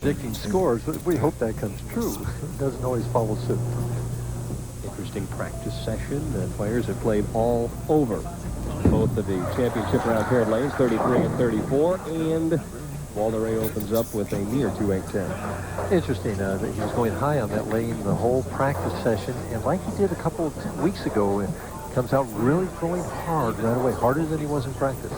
predicting scores, but we hope that comes true. It doesn't always follow suit. Interesting practice session. The players have played all over both of the championship round paired lanes, 33 and 34, and Walter Ray opens up with a near 2.810. Interesting that he was going high on that lane the whole practice session, and like he did a couple of weeks ago, it comes out really throwing hard right away, harder than he was in practice.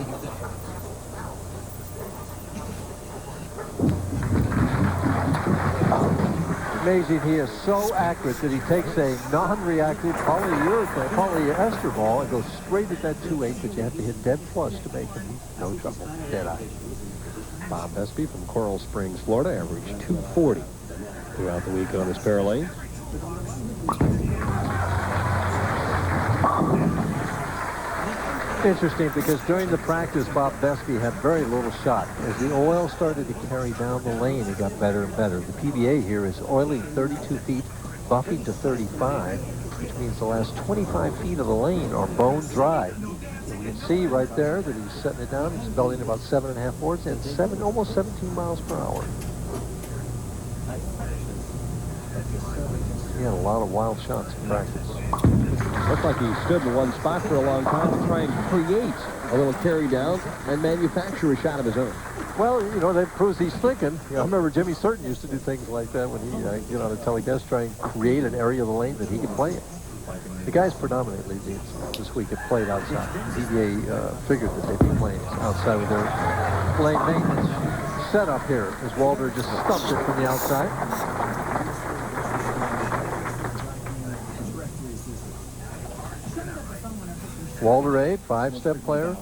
Amazing, he is so accurate that he takes a non-reactive polyester ball and goes straight at that 2.8, but you have to hit dead flush to make it. No trouble, dead eye. Bob Vespi from Coral Springs, Florida, averaged 240 throughout the week on this pair of lanes. Interesting, because during the practice, Bob Vespi had very little shot. As the oil started to carry down the lane, it got better and better. The PBA here is oiling 32 feet, buffing to 35, which means the last 25 feet of the lane are bone dry. And you can see right there that he's setting it down. He's belting about 7.5 boards and almost 17 miles per hour. He had a lot of wild shots in practice. Looked like he stood in one spot for a long time to try and create a little carry down and manufacture a shot of his own. Well, you know, that proves he's thinking. You know, I remember Jimmy Certain used to do things like that when he get on a telecast, try and create an area of the lane that he could play in. The guys predominantly this week have played outside. The PBA figured that they'd be playing outside with their lane maintenance setup here, as Walter just stumped it from the outside. Walter Ray, 5-step player.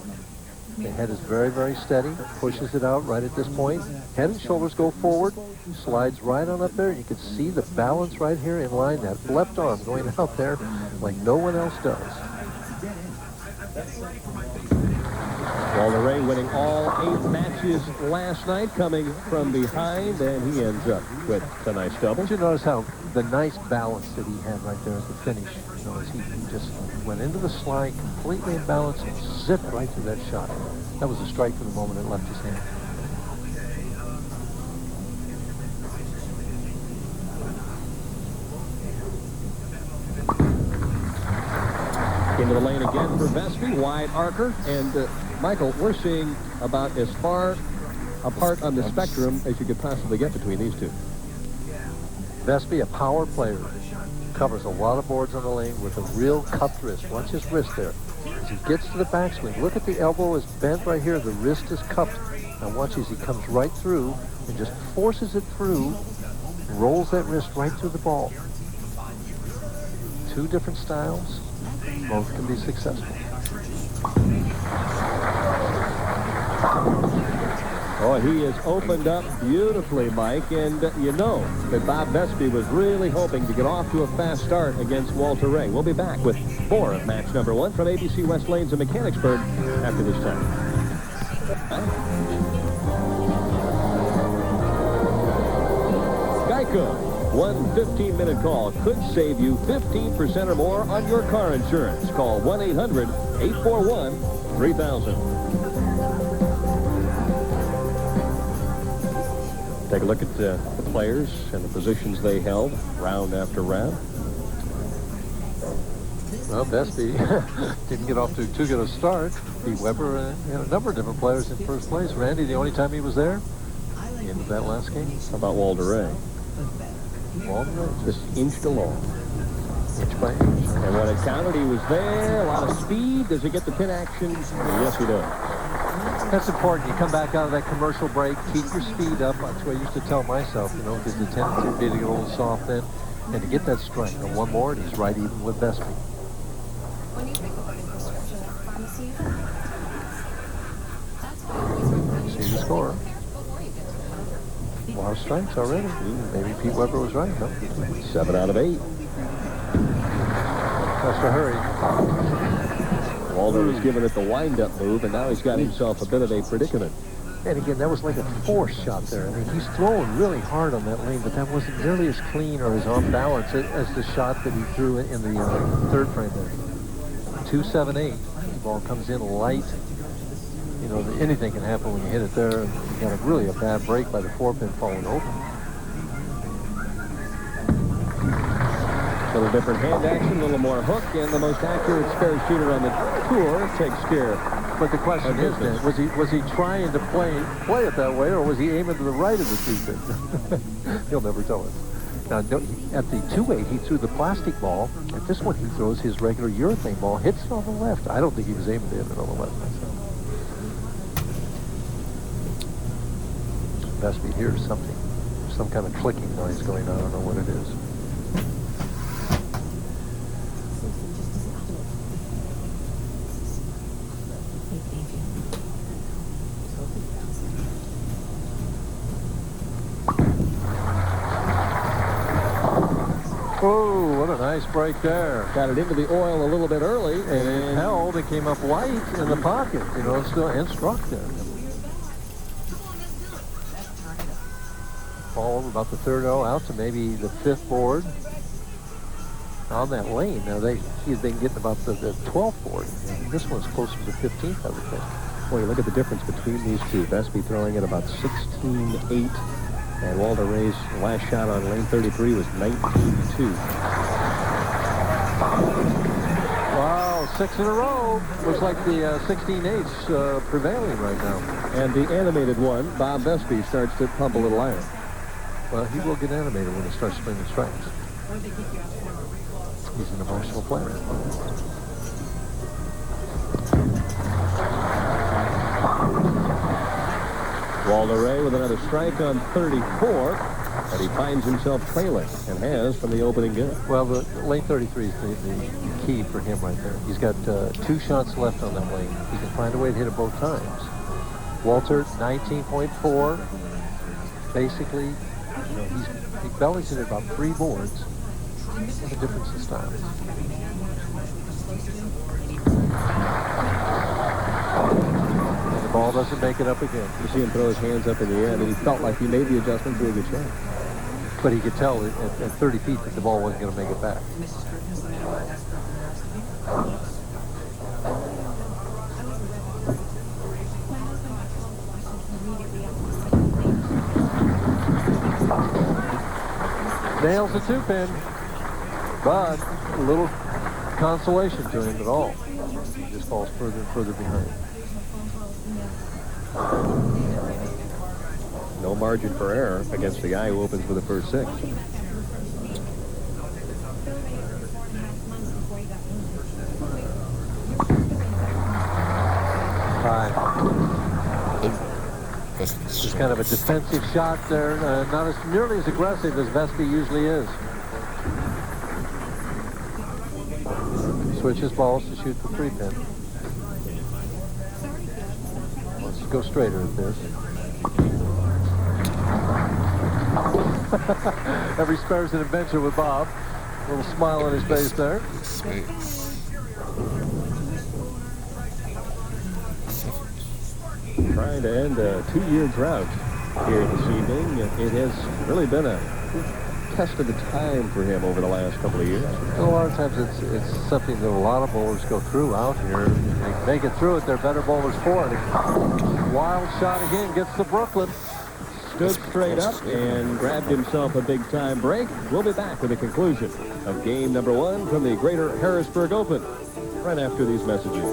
The head is very, very steady. Pushes it out right at this point. Head and shoulders go forward. Slides right on up there. You can see the balance right here in line. That left arm going out there like no one else does. Walter Ray winning all 8 matches last night, coming from behind, and he ends up with a nice double. Did you notice how the nice balance that he had right there at the finish? You know, as he just went into the slide completely in balance and zipped right through that shot. That was a strike for the moment it left his hand. Into the lane again for Vespi, wide arcer, and Michael, we're seeing about as far apart on the spectrum as you could possibly get between these two. Vespi, a power player, covers a lot of boards on the lane with a real cupped wrist. Watch his wrist there. As he gets to the backswing, look at the elbow is bent right here. The wrist is cupped. Now watch as he comes right through and just forces it through, rolls that wrist right through the ball. 2 different styles. Both can be successful. Oh, he has opened up beautifully, Mike, and you know that Bob Vespi was really hoping to get off to a fast start against Walter Ray. We'll be back with more of match number 1 from ABC West Lanes in Mechanicsburg after this time. Geico. One 15-minute call could save you 15% or more on your car insurance. Call 1-800-841-3000. Take a look at the players and the positions they held round after round. Well, Vespi didn't get off to too good a start. Pete Weber and a number of different players in first place. Randy, the only time he was there, in that last game. How about Walter Ray? Walter Ray just inched along. Inch by inch. And when it counted, he was there. A lot of speed. Does he get the pin action? Yes, he does. That's important. You come back out of that commercial break, keep your speed up. That's what I used to tell myself, you know, because the tendency would be to get a little soft then. And to get that strike. And one more, and he's right even with Vespi. See the score. A lot of strikes already. Maybe Pete Weber was right, no? 7 out of 8. That's for hurry. Walter was given it the wind-up move, and now he's got himself a bit of a predicament. And again, that was like a forced shot there. I mean, he's throwing really hard on that lane, but that wasn't nearly as clean or as on balance as the shot that he threw in the third frame there. 2-7-8. The ball comes in light. You know, anything can happen when you hit it there. You got really a bad break by the 4-pin falling open. little different hand action, a little more hook, and the most accurate spare shooter on the tour takes care. But the question is then, was he trying to play it that way, or was he aiming to the right of the 2-pin? He'll never tell us. Now, at the 2-8, he threw the plastic ball. At this one, he throws his regular urethane ball, hits it on the left. I don't think he was aiming to hit it on the left myself. Vespi hears something, some kind of clicking noise going on. I don't know what it is. Oh, what a nice break there. Got it into the oil a little bit early. And it held. It came up light in the pocket, you know, and struck there. Ball over about the 3rd out to maybe the 5th board on that lane. Now, he's been getting about the 12th board. And this one's closer to the 15th, I would think. Well, you look at the difference between these two. Vespi throwing at about 16-8. And Walter Ray's last shot on lane 33 was 19-2. Wow, 6 in a row. Looks like the 16-8's prevailing right now. And the animated one, Bob Vespi, starts to pump a little iron. Well, he will get animated when he starts swinging strikes. He's an emotional player. Walter Ray with another strike on 34, and he finds himself trailing, and has from the opening game. Well, the lane 33 is the key for him right there. He's got 2 shots left on that lane. He can find a way to hit it both times. Walter, 19.4. Basically, you know, he bellies it at about 3 boards. What a difference in style. The ball doesn't make it up again. You see him throw his hands up in the air, and he felt like he made the adjustment to a good shot. But he could tell at 30 feet that the ball wasn't going to make it back. Nails the 2-pin, but a little consolation to him at all. He just falls further and further behind. No margin for error against the guy who opens with the first 6. Just kind of a defensive shot there, not as nearly as aggressive as Vespi usually is. Switches balls to shoot the 3-pin. Let's go straighter at this. Every spare's an adventure with Bob. A little smile on his face there. Sweet. Trying to end a 2-year drought here this evening. It has really been a test of the time for him over the last couple of years. A lot of times it's something that a lot of bowlers go through out here. If they make it through it, they're better bowlers for it. Wild shot again, gets to Brooklyn. Stood straight up and grabbed himself a big-time break. We'll be back with the conclusion of game number 1 from the Greater Harrisburg Open right after these messages.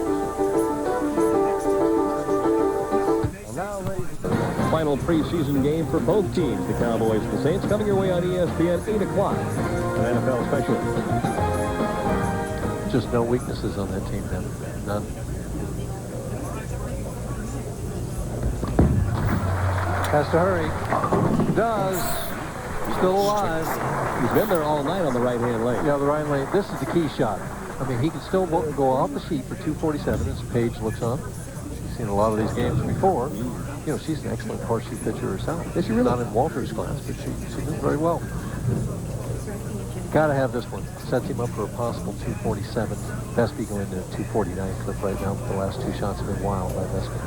Final preseason game for both teams, the Cowboys and the Saints, coming your way on ESPN 8 o'clock. An NFL special. Just no weaknesses on that team, none. Has to hurry. Does. Still alive. He's been there all night on the right-hand lane. Yeah, the right lane. This is the key shot. I mean, he can still go off the sheet for 247 as Paige looks on. She's seen a lot of these games before. You know, she's an excellent horseshoe pitcher herself. She's not in Walter's class, but she did very well. Got to have this one. Sets him up for a possible 247. Vespi going to 249 clip right now, but the last 2 shots have been wild by Vespi.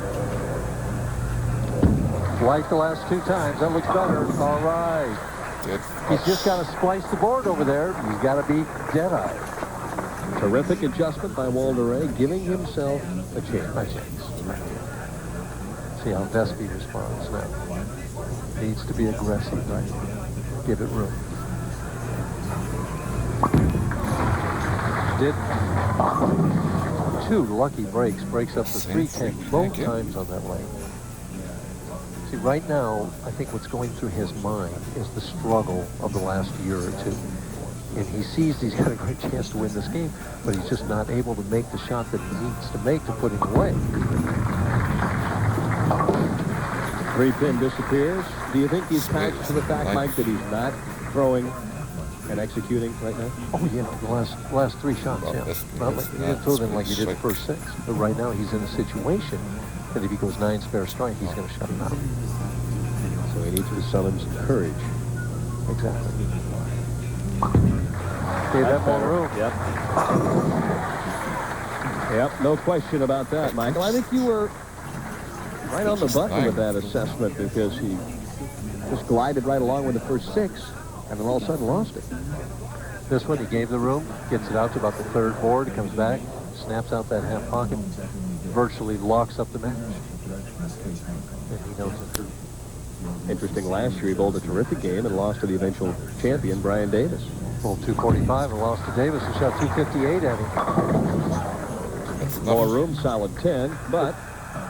Like the last 2 times. That looks better. All right. Good. He's just got to splice the board over there. He's got to be dead-eye. Terrific adjustment by Walter Ray, giving himself a chance. See how Vespi responds now. Needs to be aggressive, right? Give it room. did 2 lucky breaks up to 310 both times on that lane. See, right now, I think what's going through his mind is the struggle of the last year or two. And he sees he's got a great chance to win this game, but he's just not able to make the shot that he needs to make to put him away. 3-pin disappears. Do you think he's conscious of the fact, Mike, that he's not throwing and executing right now? Oh, yeah, the last 3 shots, yeah. Not like, he didn't throw them like he did the first 6. But right now, he's in a situation that if he goes 9 spare strike, he's going to shut him out. So he needs to summon some courage. Exactly. Gave that ball room. Yep. Yep, no question about that, Michael. I think you were right on the button with that assessment because he just glided right along with the first 6 and then all of a sudden lost it. This one, he gave the room, gets it out to about the 3rd board, he comes back, snaps out that half pocket, virtually locks up the match. And he knows it's true. Interesting, last year he bowled a terrific game and lost to the eventual champion, Brian Davis. Bowled 245 and lost to Davis, who shot 258 at him. More room, solid 10, but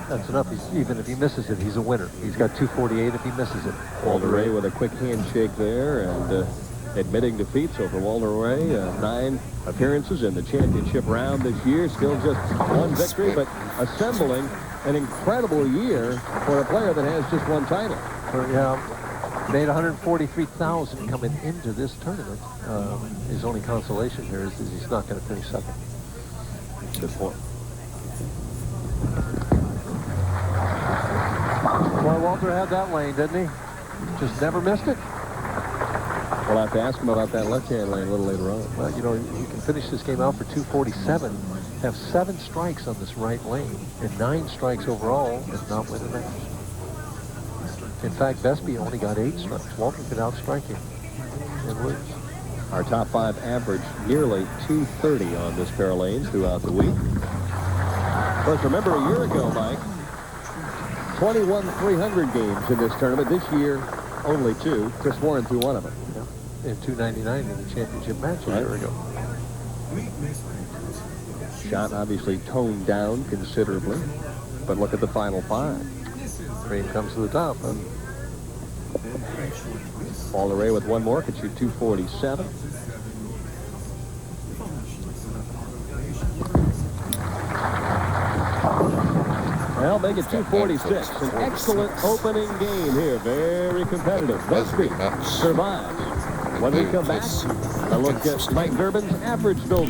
that's enough. Even if he misses it, he's a winner. He's got 248 if he misses it. Walter Ray with a quick handshake there and admitting defeat. So for Walter Ray, 9 appearances in the championship round this year. Still just 1 victory, but assembling an incredible year for a player that has just 1 title. Yeah, made $143,000 coming into this tournament. His only consolation here is he's not going to finish 2nd. Good point. Well, Walter had that lane, didn't he? Just never missed it. We'll have to ask him about that left-hand lane a little later on. Well, you know, you can finish this game out for 247, have 7 strikes on this right lane, and 9 strikes overall, and not win the match. In fact, Vespi only got 8 strikes. Walter could outstrike him and lose. Our top 5 averaged nearly 230 on this pair of lanes throughout the week. Of course, remember a year ago, Mike, 21 300 games in this tournament. This year, only 2. Chris Warren threw 1 of them. Yeah. And 299 in the championship match a year ago. Shot obviously toned down considerably, but look at the final 5. Cream comes to the top. Huh? Walter Ray with 1 more could shoot 247. Well, make it 246. An excellent opening game here. Very competitive. Vespi survives. When we come back, a look at Mike Durbin's average build.